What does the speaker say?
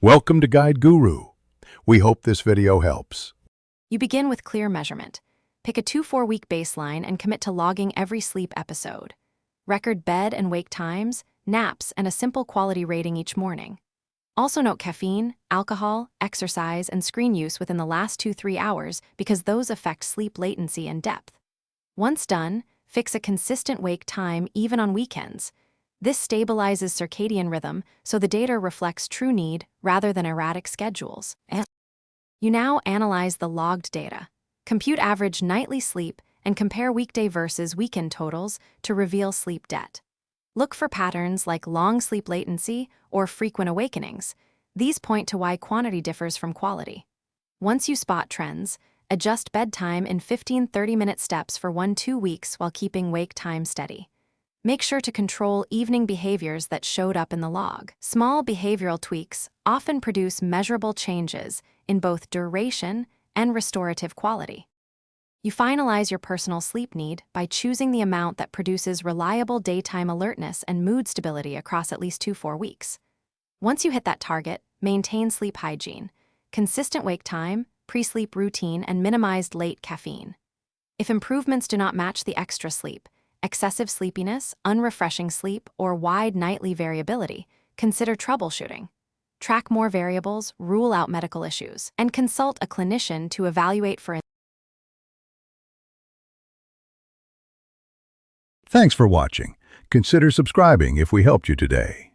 Welcome to Guide Guru. We hope this video helps. You begin with clear measurement. Pick a 2-4-week baseline and commit to logging every sleep episode. Record bed and wake times, naps, and a simple quality rating each morning. Also note caffeine, alcohol, exercise, and screen use within the last 2-3 hours because those affect sleep latency and depth. Once done, fix a consistent wake time even on weekends. This stabilizes circadian rhythm so the data reflects true need rather than erratic schedules. You now analyze the logged data. Compute average nightly sleep and compare weekday versus weekend totals to reveal sleep debt. Look for patterns like long sleep latency or frequent awakenings. These point to why quantity differs from quality. Once you spot trends, adjust bedtime in 15-30-minute steps for 1-2 weeks while keeping wake time steady. Make sure to control evening behaviors that showed up in the log. Small behavioral tweaks often produce measurable changes in both duration and restorative quality. You finalize your personal sleep need by choosing the amount that produces reliable daytime alertness and mood stability across at least 2-4 weeks. Once you hit that target, maintain sleep hygiene, consistent wake time, pre-sleep routine, and minimized late caffeine. If improvements do not match the extra sleep, excessive sleepiness, unrefreshing sleep, or wide nightly variability, consider troubleshooting. Track more variables, rule out medical issues, and consult a clinician to evaluate for. Thanks for watching. Consider subscribing if we helped you today.